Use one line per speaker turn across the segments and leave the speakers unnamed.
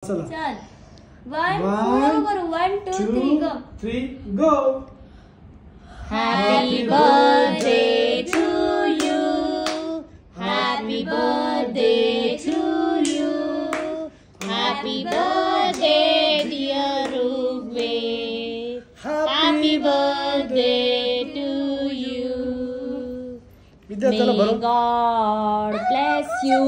चल
1 2 3
गो.
Happy birthday to you. Happy birthday to you. Happy birthday dear Rugve. Happy birthday to you. May God bless you.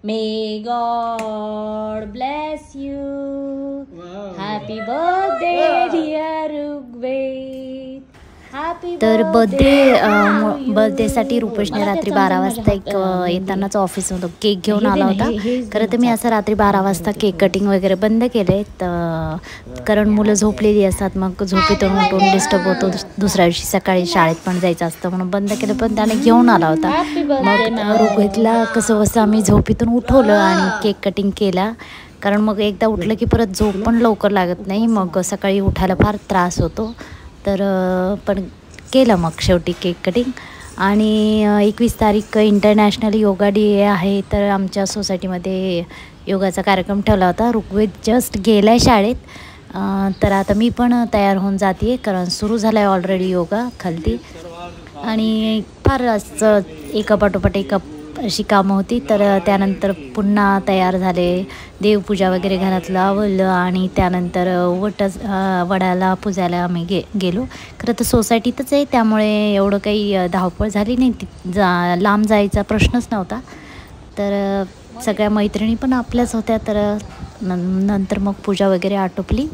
May God bless you.
Wow.
Happy birthday dear Rugve.
तर बर्थडेसाठी रुपेशने रात्री 12 वाजता एक येतानाच ऑफिसमधून cake घेऊन आला होता. खरं तर मी असं रात्री 12 वाजता केक कटिंग वगैरे बंद केले, कारण मुलं झोपलेली असतात, मग झोपेतून उठून डिस्टर्ब होतो, दुसऱ्या दिवशी सकाळी शाळेत पण जायचं असतं म्हणून बंद केलं. पण त्याने घेऊन आला होता. मग रोहितला कसं आम्ही झोपेतून उठवलं आणि केक कटिंग केला, कारण मग एकदा उठलं की परत झोप पण लवकर लागत नाही, मग सकाळी उठायला फार त्रास होतो. तर पण केलं मग शेवटी केक कटिंग. आणि 21 तारीख इंटरनॅशनल योगा डे आहे, तर आमच्या सोसायटीमध्ये योगाचा कार्यक्रम ठेवला होता. ऋग्वेद जस्ट गेला आहे शाळेत, तर आता मी पण तयार होऊन जाते, कारण सुरू झाला आहे ऑलरेडी योगा खालती. आणि फार असं एकापाठोपाठ एक अशी कामं होती. तर त्यानंतर पुन्हा तयार झाले, देवपूजा वगैरे घरात लावलं आणि त्यानंतर वडाला पुजायला आम्ही गेलो. खरं तर सोसायटीतच आहे, त्यामुळे एवढं काही धावपळ झाली नाही, लांब जायचा प्रश्नच नव्हता. तर सगळ्या मैत्रिणी पण आपल्याच होत्या, तर नंतर मग पूजा वगैरे आटोपली.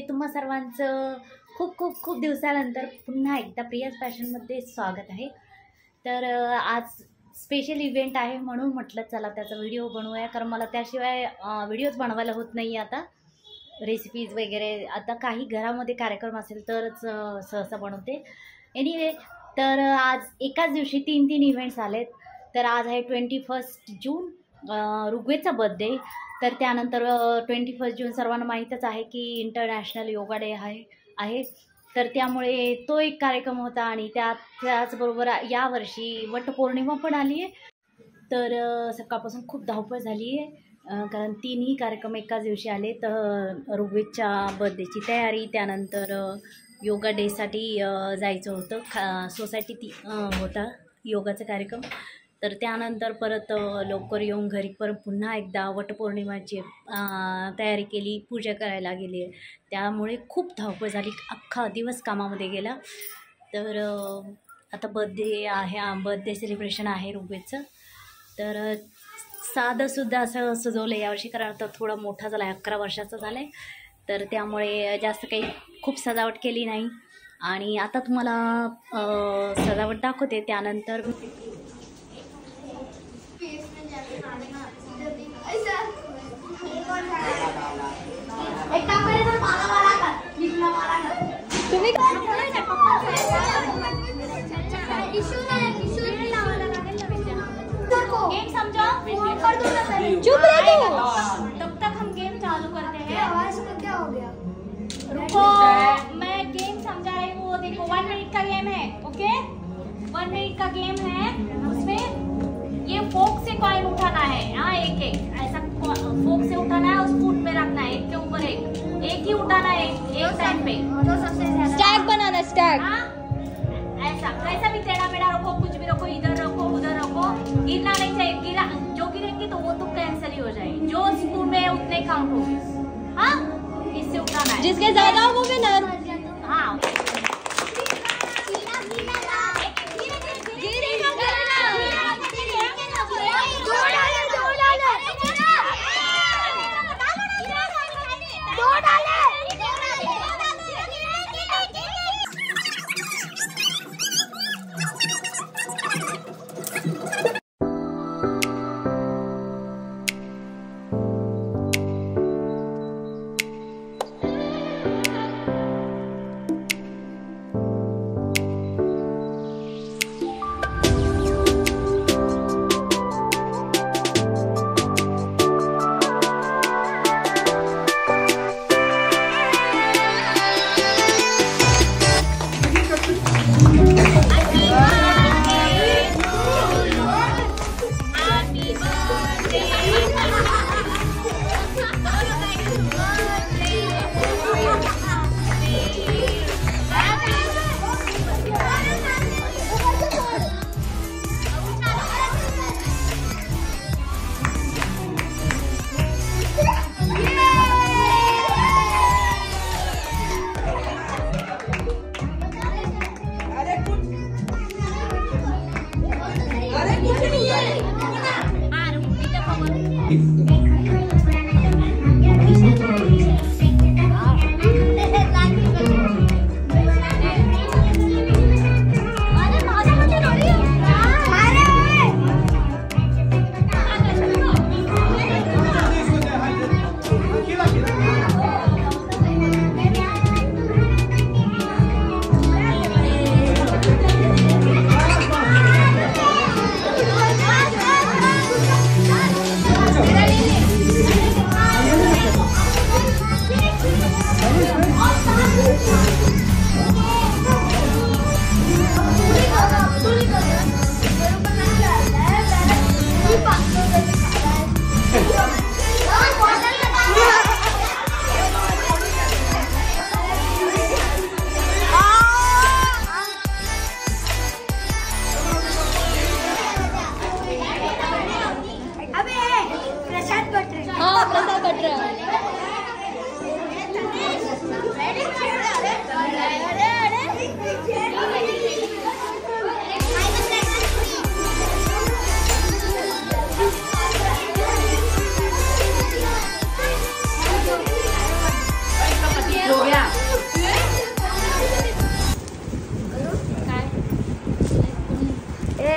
तुम्हा सर्वांचं खूप खूप खूप दिवसानंतर पुन्हा एकदा प्रियाज फॅशनमध्ये स्वागत आहे. तर आज स्पेशल इव्हेंट आहे म्हणून म्हटलं चला त्याचा व्हिडिओ बनवूया, कारण मला त्याशिवाय व्हिडिओज बनवायला होत नाही. आता रेसिपीज वगैरे आता काही घरामध्ये कार्यक्रम असेल तरच सहसा बनवते. एनिवे, तर आज एकाच दिवशी 3 इव्हेंट्स आलेत. तर आज आहे 21 जून, ऋग्वेदचा बर्थडे. तर त्यानंतर 21 जून सर्वांना माहीतच आहे की इंटरनॅशनल योगा डे आहे. तर त्यामुळे तो एक कार्यक्रम होता आणि त्याचबरोबर यावर्षी वटपौर्णिमा पण आली आहे. तर सकाळपासून खूप धावपळ झाली आहे, कारण 3ही कार्यक्रम एकाच दिवशी आले. तर ऋग्वेदच्या बर्थडेची तयारी, त्यानंतर योगा डेसाठी जायचं होतं, सोसायटीत होता योगाचा कार्यक्रम. तर त्यानंतर परत लवकर येऊन घरी परत पुन्हा एकदा वटपौर्णिमाची तयारी केली, पूजा करायला गेली. त्यामुळे खूप धावपळ झाली, अख्खा दिवस कामामध्ये गेला. तर आता बर्थडे आहे, बर्थडे सेलिब्रेशन आहे ऋग्वेदचं. तर साधंसुद्धा असं सजवलं आहे यावर्षी, कारण आता थोडा मोठा झाला आहे, 11 वर्षाचा झाला आहे. तर त्यामुळे जास्त काही खूप सजावट केली नाही. आणि आता तुम्हाला सजावट दाखवते. त्यानंतर
तुम्ही गेम समझो, चुप रहो, तब तक हम गेम चालू करते हैं. आवाज में क्या हो गया? रुको, मैं गेम समझा रही हूँ. देखो 1 मिनट का गेम है, ओके? 1 मिनट का गेम है. उसमें ये फोक से कॉइन उठाना है, हाँ, एक एक ऐसा ऐसा कैसा भी टेढ़ा मेढ़ा रखो, कुछ भी रखो, इधर रखो उधर रखो, गिरना नहीं चाहिए। गिरा जो गिरेंगे तो वो तो कैंसिल ही हो जाएगी। जो स्पून में उतने काउंट होगी। हाँ, इससे उठाना है। जिसके ज्यादा हो वो विनर। हाँ,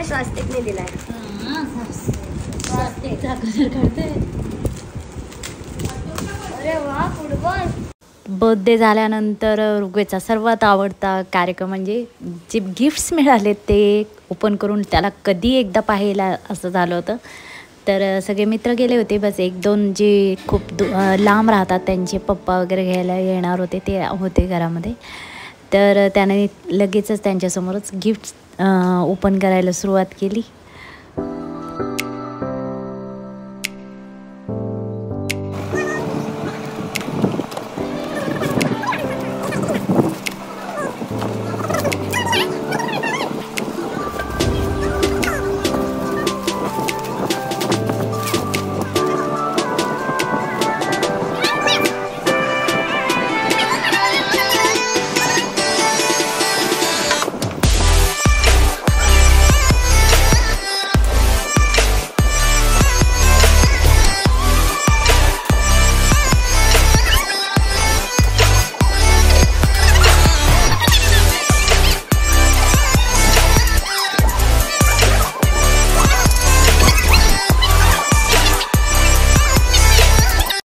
स्वास्तिकने दिलाय.
स्वास्तिकचा कलर करते.
अरे वा, फुटबॉल.
बर्थडे झाल्यानंतर ऋग्वेदचा सर्वात आवडता कार्यक्रम म्हणजे जे गिफ्ट्स मिळाले ते ओपन करून त्याला कधी एकदा पाहायला असं झालं होतं. तर सगळे मित्र गेले होते, बस एक दोन जे खूप लांब राहतात त्यांचे पप्पा वगैरे घ्यायला येणार होते ते होते घरामध्ये. तर त्याने लगेचच त्यांच्यासमोरच गिफ्ट्स ओपन करायला सुरुवात केली.